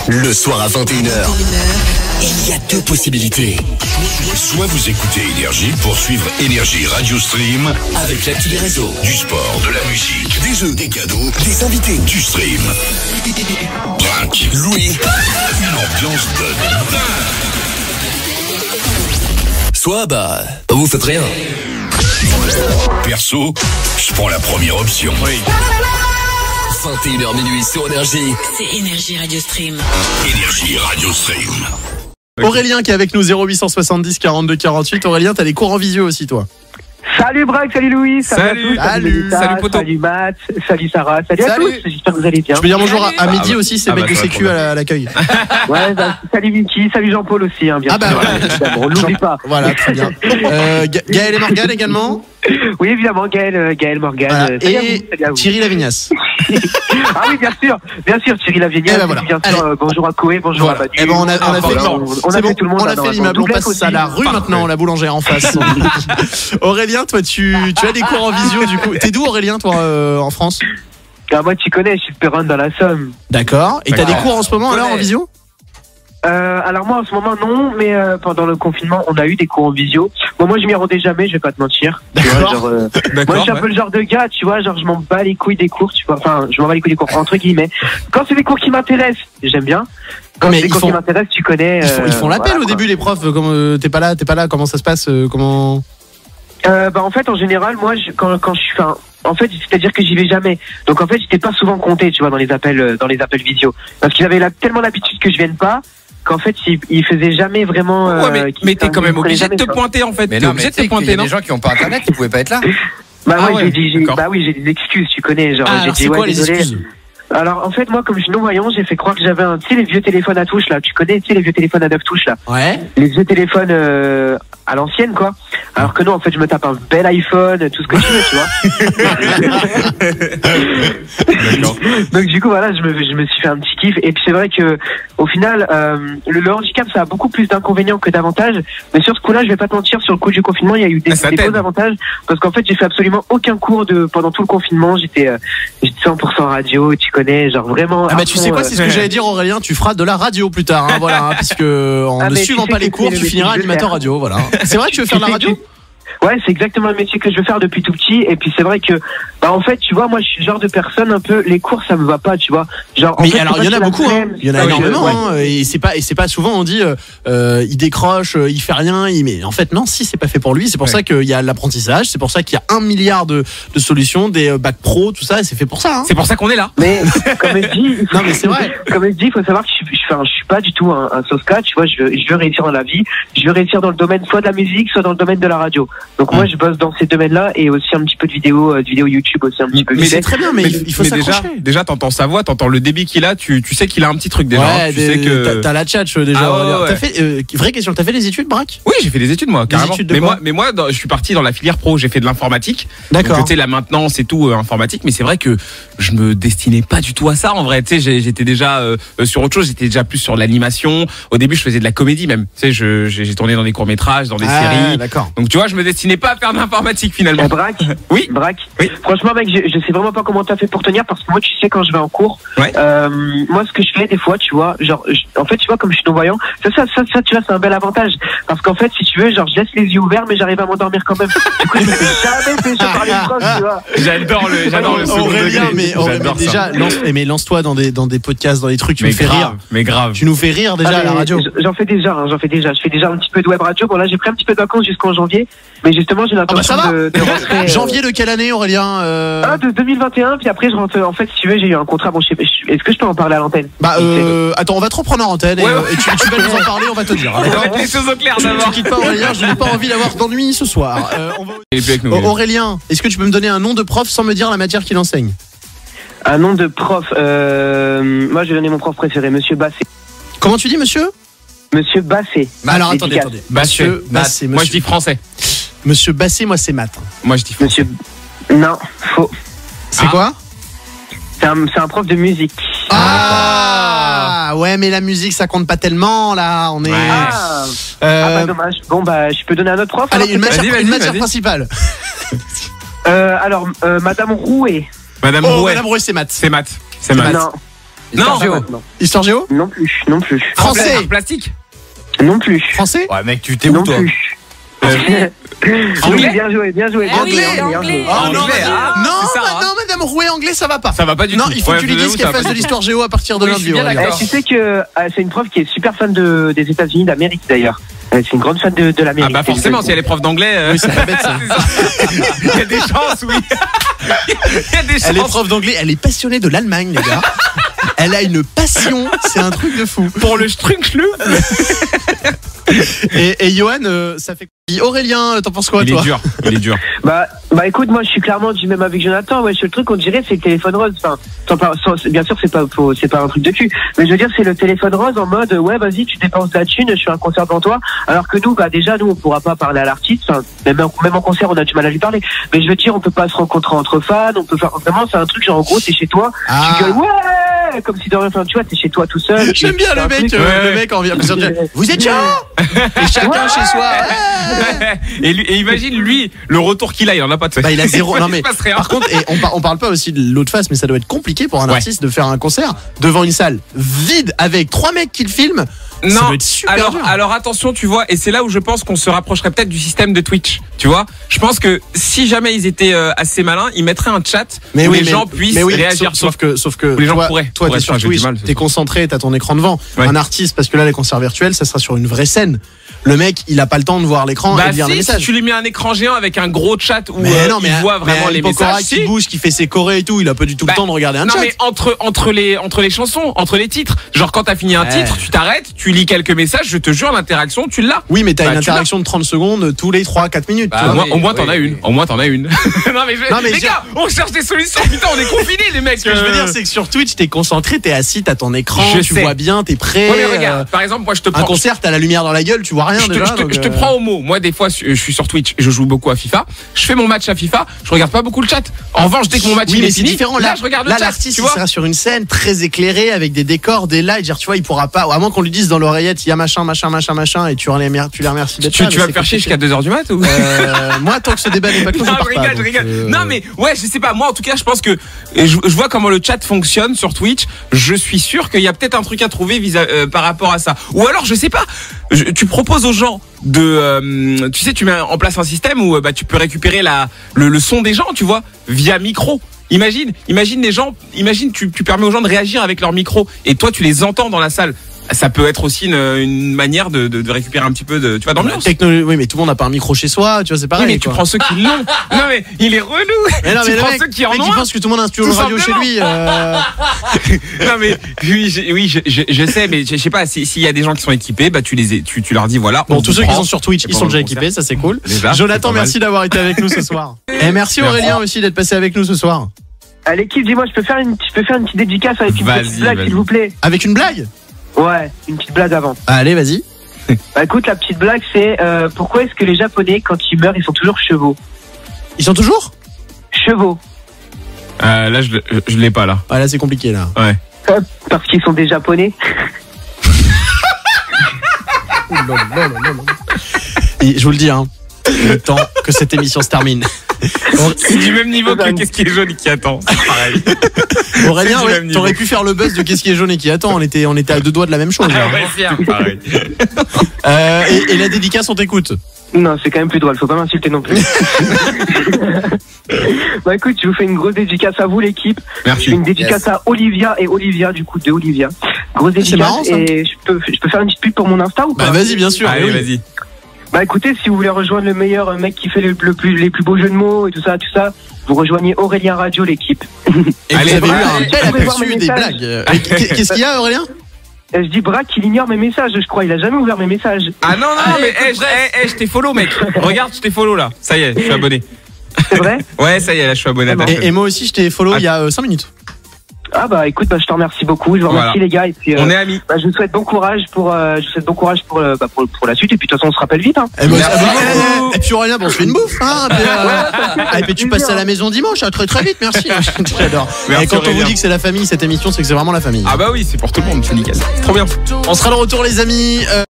Le soir à 21h, il y a deux possibilités. Soit vous écoutez Énergie pour suivre Énergie Radio Stream Avec l'actu des réseaux, du sport, de la musique, des jeux, des cadeaux, des invités, du stream. Brink, Louis, une ambiance de dingue. soit vous faites rien. Perso, je prends la première option. 21h minuit sur Énergie. C'est Énergie Radio Stream. Énergie Radio Stream. Aurélien qui est avec nous, 0870 42 48. Aurélien, t'as des cours en visio aussi, toi? Salut Braque, salut Louis, Salut. salut Poto, salut Matt, salut Sarah, salut à tous, j'espère que vous allez bien. Je peux dire bonjour à Mehdi aussi, c'est le mec de Sécu à l'accueil. Ouais, salut Vicky, salut Jean-Paul aussi, hein, bien sûr. Voilà. Évidemment, on l'oublie pas. Voilà, très bien. Gaël et Morgane également. Oui, évidemment, Gaël Morgane. Voilà. Salut Et à vous. Thierry Lavignas. Ah oui, bien sûr, Thierry Lavignas, Eh ben voilà. bien sûr, bonjour à Koé, bonjour à Badu. Eh ben on a fait tout le monde. on a fait l'immeuble, on passe à la rue maintenant, la boulangère en face. Aurélien, toi tu as des cours en visio du coup. T'es d'où Aurélien, toi, en France? Ah, moi tu connais, je suis de Péronne dans la Somme. D'accord. Et t'as des cours en ce moment alors en visio? Alors moi en ce moment non, mais pendant le confinement on a eu des cours en visio. Bon, moi je m'y rendais jamais, je vais pas te mentir. Tu vois, genre, moi je suis un peu le genre de gars, tu vois, genre je m'en bats les couilles des cours, tu vois. Enfin, je m'en bats les couilles des cours entre guillemets. Quand c'est des cours qui m'intéressent, j'aime bien. Quand c'est des cours qui m'intéressent, tu connais. Ils font l'appel voilà, au début les profs. Comme t'es pas là, comment ça se passe? Comment? Bah en fait en général moi quand je suis en fait c'est-à-dire que j'y vais jamais. Donc en fait j'étais pas souvent compté, tu vois, dans les appels visio, parce qu'ils avaient tellement l'habitude que je vienne pas, qu'en fait ils faisaient jamais vraiment. Mais t'es quand même obligé de te pointer en fait. Mais t'es non, obligé mais de te pointer, il y a non? des gens qui ont pas internet, qui pouvaient pas être là. Bah Ah ouais, ouais, j'ai des excuses, tu connais, genre j'ai dit c'est quoi les désolé. excuses? Alors en fait moi comme je suis non-voyant, j'ai fait croire que j'avais tu sais les vieux téléphones à touche là, tu connais, tu sais les vieux téléphones à 9 touches là. Ouais. Les vieux téléphones à l'ancienne quoi. Alors que non, en fait je me tape un bel iPhone, tout ce que tu veux, tu vois. Donc du coup voilà, je me suis fait un petit kiff. Et puis c'est vrai que au final le handicap ça a beaucoup plus d'inconvénients que d'avantages. Mais sur ce coup-là, je vais pas te mentir, sur le coup du confinement, il y a eu des beaux avantages, parce qu'en fait j'ai fait absolument aucun cours pendant tout le confinement. J'étais 100% radio, tu connais, genre vraiment. Ah bah tu sais quoi, c'est ce que j'allais dire Aurélien, tu feras de la radio plus tard, hein, voilà, hein, puisque en ne suivant pas les cours, tu finiras animateur radio, voilà. C'est vrai que tu veux faire de la radio? Ouais, c'est exactement le métier que je veux faire depuis tout petit. Et puis c'est vrai que, bah en fait, tu vois, moi je suis le genre de personne un peu, les cours ça me va pas, tu vois. Genre, mais en fait, alors il y en a beaucoup, hein. Il y en a énormément, ouais. hein. Et c'est pas souvent on dit il décroche, il fait rien, mais en fait non, si c'est pas fait pour lui. C'est pour ça qu'il y a l'apprentissage, c'est pour ça qu'il y a 1 milliard de solutions, des bacs pro, tout ça, et c'est fait pour ça. Hein. C'est pour ça qu'on est là. Mais comme je dis, non mais c'est vrai. Comme je dis, il faut savoir que je suis pas du tout un Soska, tu vois. Je veux réussir dans la vie, je veux réussir dans le domaine soit de la musique, soit dans le domaine de la radio. Donc moi je bosse dans ces domaines-là, et aussi un petit peu de vidéo YouTube aussi un petit peu. Mais c'est très bien, mais il faut s'accrocher. Déjà t'entends sa voix, t'entends le débit qu'il a, tu sais qu'il a un petit truc déjà. Ouais, tu sais que t'as la tchatch déjà. Ah ouais. T'as fait vraie question, t'as fait des études, Braque? Oui, j'ai fait des études moi, carrément. Études de mais moi je suis parti dans la filière pro, j'ai fait de l'informatique. D'accord. Donc tu sais, la maintenance et tout, informatique, mais c'est vrai que je me destinais pas du tout à ça en vrai. Tu sais, j'étais déjà sur autre chose, j'étais déjà plus sur l'animation. Au début, je faisais de la comédie même. Tu sais, j'ai tourné dans des courts-métrages, dans des séries. D'accord. Donc tu vois, je me destinais pas à faire de l'informatique finalement. Braque. Oui. Braque. Oui. Franchement, mec, je sais vraiment pas comment t'as fait pour tenir, parce que moi, tu sais, quand je vais en cours, Ouais. moi, ce que je fais des fois, tu vois, genre, en fait, tu vois, comme je suis non-voyant, ça, tu vois, c'est un bel avantage, parce qu'en fait, si tu veux, genre, je laisse les yeux ouverts, mais j'arrive à m'endormir quand même. Du coup, je me fais jamais pécher par les profs, tu vois. J'adore le second Aurélien, degré. mais déjà, lance-toi dans des podcasts, dans des trucs, tu nous fais rire. Mais grave. Tu nous fais rire déjà à la radio. J'en fais déjà. Je fais déjà un petit peu de web radio. Bon, là, j'ai pris un petit peu de vacances jusqu'en janvier, mais justement, j'ai l'intention de rentrer. Janvier de quelle année, Aurélien? De 2021, puis après, je rentre. En fait, si tu veux, j'ai eu un contrat. Bon, est-ce que je peux en parler à l'antenne? Attends, on va te reprendre en antenne, et tu vas nous en parler, on va te dire. On va mettre les choses au clair d'abord. Tu quittes pas Aurélien, je n'ai pas envie d'avoir d'ennui ce soir. Il est plus avec nous. Aurélien, est-ce que tu peux me donner un nom de prof sans me dire la matière qu'il enseigne? Un nom de prof. Moi, je vais donner mon prof préféré, Monsieur Basset. Comment tu dis, monsieur? Monsieur Basset. Alors attendez. Monsieur Basset. Moi je dis français. Monsieur Basset, moi c'est maths. Moi je dis français. Non, faux. C'est quoi? C'est un prof de musique. Ah ouais, mais la musique ça compte pas tellement là. On est. Bah dommage. Bon bah je peux donner un autre prof. Allez, une matière vas-y. principale. Alors Madame Rouet. Madame Rouet. Madame Rouet, c'est maths. C'est maths. Non. Non. Histoire géo? Non plus. Français. Art plastique. Non plus. Français? Ouais, mec, tu t'es où, Non toi? plus. Anglais. Bien joué. Anglais. Oh non, Anglais, non, non, madame Rouet, anglais, ça va pas. Ça va pas du Non, tout. il faut que tu lui dises qu'elle fasse de l'histoire géo à partir de Oui, je lundi. suis bien Aurélien. d'accord. Tu sais que c'est une prof qui est super fan des États-Unis, d'Amérique d'ailleurs. C'est une grande fan de Ah l'Amérique. bah forcément, si elle est prof d'anglais. Oui, c'est la bête, ça. Il y a des chances, oui. Il y a des chances. Elle est prof d'anglais, elle est passionnée de l'Allemagne, les gars. Elle a une passion, c'est un truc de fou. Pour le strunchlu. Et Johan, ça fait. Aurélien, t'en penses quoi, Il toi? est dur. Bah écoute, moi je suis clairement du même avec Jonathan. Ouais, le truc qu'on dirait c'est le téléphone rose. Enfin, bien sûr c'est pas un truc de cul, mais je veux dire c'est le téléphone rose en mode ouais vas-y tu dépenses de la thune, je fais un concert devant toi. Alors que nous déjà nous on pourra pas parler à l'artiste. Enfin, même en concert on a du mal à lui parler. Mais je veux dire on peut pas se rencontrer entre fans. On peut faire vraiment c'est un truc genre en gros t'es chez toi, tu gueules ouais comme si de rien. Enfin tu vois t'es chez toi tout seul. J'aime bien le mec, le mec en vient. Vous êtes chaud? Et chacun chez soi. Et imagine lui le retour qu'il a, il en a pas de fait. Bah il a zéro. Non mais Il se passe rien. par contre, on parle pas aussi de l'autre face, mais ça doit être compliqué pour un artiste de faire un concert devant une salle vide avec 3 mecs qui le filment. Ça Non, doit être super dur. alors attention, tu vois, et c'est là où je pense qu'on se rapprocherait peut-être du système de Twitch, tu vois. Je pense que si jamais ils étaient assez malins, ils mettraient un chat où les gens puissent réagir. Sauf que les gens toi, pourraient. toi t'es sur j'ai du Twitch, mal, t'es concentré, t'as ton écran devant. Ouais. Un artiste, parce que là les concerts virtuels, ça sera sur une vraie scène. Le mec, il a pas le temps de voir l'écran et de lire les messages. Si tu lui mets un écran géant avec un gros chat où mais il voit vraiment les messages, qui bouge, qui fait ses chorés et tout, il a pas du tout le temps de regarder un non chat. mais entre les chansons, entre les titres, genre quand t'as fini un titre, tu t'arrêtes, tu lis quelques messages, je te jure l'interaction tu l'as. Oui, mais t'as Bah, une tu interaction de 30 secondes tous les 3-4 minutes. Bah, tu vois. au moins t'en as une. Au moins t'en as une. non mais les gars, on cherche des solutions. Putain, on est confinés les mecs. Ce que je veux dire, c'est que sur Twitch, t'es concentré, t'es assis, t'as ton écran, Je tu sais. vois bien, t'es prêt. Ouais, mais regarde, par exemple, moi je te prends. Un concert, t'as la lumière dans la gueule, tu vois rien déjà. Je te prends au mot. Moi, des fois, je suis sur Twitch, je joue beaucoup à FIFA. Je fais mon match à FIFA, je regarde pas beaucoup le chat. En revanche, dès que mon match Oui, il mais est c'est fini, différent. là, je regarde le là, chat. l'artiste, Tu il vois. sera sur une scène très éclairée avec des décors, des lights. Genre, tu vois, il pourra pas, à moins qu'on lui dise dans l'oreillette, il y a machin, et tu les remercies d'être là. Tu vas me faire chier jusqu'à 2h du mat ou moi, tant que ce débat n'est pas clos, je Non, pars je pas. rigole, je donc, rigole. Non, mais ouais, je sais pas. Moi, en tout cas, je pense que je vois comment le chat fonctionne sur Twitch. Je suis sûr qu'il y a peut-être un truc à trouver par rapport à ça. Ou alors, je sais pas. Tu proposes aux gens de, tu sais, tu mets en place un système où bah tu peux récupérer le son des gens, tu vois, via micro. Imagine les gens. Imagine tu permets aux gens de réagir avec leur micro et toi tu les entends dans la salle. Ça peut être aussi une manière de récupérer un petit peu de, tu vois, d'ambiance. Oui, mais tout le monde n'a pas un micro chez soi, tu vois, c'est pareil. Oui, mais tu prends ceux qui l'ont. Non, mais il est relou. Mais non, Tu mais prends le mec, ceux qui en mec, ont il un. pense que tout le monde a un studio de Tout radio chez lui. Non, mais je sais, mais je sais pas, s'il y a des gens qui sont équipés, bah tu leur dis voilà. Bon, on tous vous ceux qui prend. sont sur Twitch, Et ils sont pendant déjà le concert. équipés, ça c'est cool. Déjà, c'est Jonathan, pas mal. merci d'avoir été avec nous ce soir. Et merci Aurélien aussi d'être passé avec nous ce soir. À l'équipe, dis-moi, je peux faire une petite dédicace avec une petite blague, s'il vous plaît. Avec une blague? Ouais, une petite blague avant. Allez, vas-y. Bah écoute, la petite blague, c'est pourquoi est-ce que les Japonais, quand ils meurent, ils sont toujours chevaux? Ils sont toujours? Chevaux. Là, je l'ai pas là. Ah là, c'est compliqué là. Ouais. Parce qu'ils sont des Japonais. Et je vous le dis, hein, le temps que cette émission se termine. C'est du même niveau que qu'est-ce qui est jaune et qui attend. C'est pareil. Aurélien, C'est du ouais, même niveau. t'aurais pu faire le buzz de qu'est-ce qui est jaune et qui attend. On était à 2 doigts de la même chose. là. Ah ouais, c'est pareil. Et la dédicace, on t'écoute. Non, c'est quand même plus drôle, faut pas m'insulter non plus. Bah écoute, je vous fais une grosse dédicace à vous, l'équipe. Je Merci. fais une dédicace à Olivia, du coup, de Olivia. Grosse C'est dédicace. marrant, ça. Et je peux faire une petite pub pour mon Insta ou pas? Bah vas-y, bien sûr. Allez, oui. vas-y. Bah écoutez, si vous voulez rejoindre le meilleur mec qui fait les plus beaux jeux de mots et tout ça, vous rejoignez Aurélien Radio, l'équipe. Et Allez, vous avez eu un allez, bel vous pouvez voir aperçu mes des messages. blagues. Qu'est-ce qu'il y a, Aurélien? Je dis Braque, il ignore mes messages, je crois. Il a jamais ouvert mes messages. Ah non, mais je t'ai follow, mec. Regarde, je t'ai follow là. Ça y est, je suis abonné. C'est vrai? Ouais, ça y est, là, je suis abonné à ta chaîne. Et moi aussi, je t'ai follow il y a 5 minutes. Ah bah écoute, bah, je te remercie beaucoup. Je vous remercie, les gars. Et puis, On est amis. bah, je vous souhaite bon courage pour la suite. Et puis de toute façon, on se rappelle vite. Hein. Et puis Aurélien, bon, on se fait une bouffe. Hein, et puis tu passes à la maison dimanche. Très très vite, merci. J'adore. Merci, Et quand on vous Aurélien. dit que c'est la famille, cette émission, c'est que c'est vraiment la famille. Ah bah oui, c'est pour tout le monde, c'est nickel. Trop bien. On sera de retour, les amis.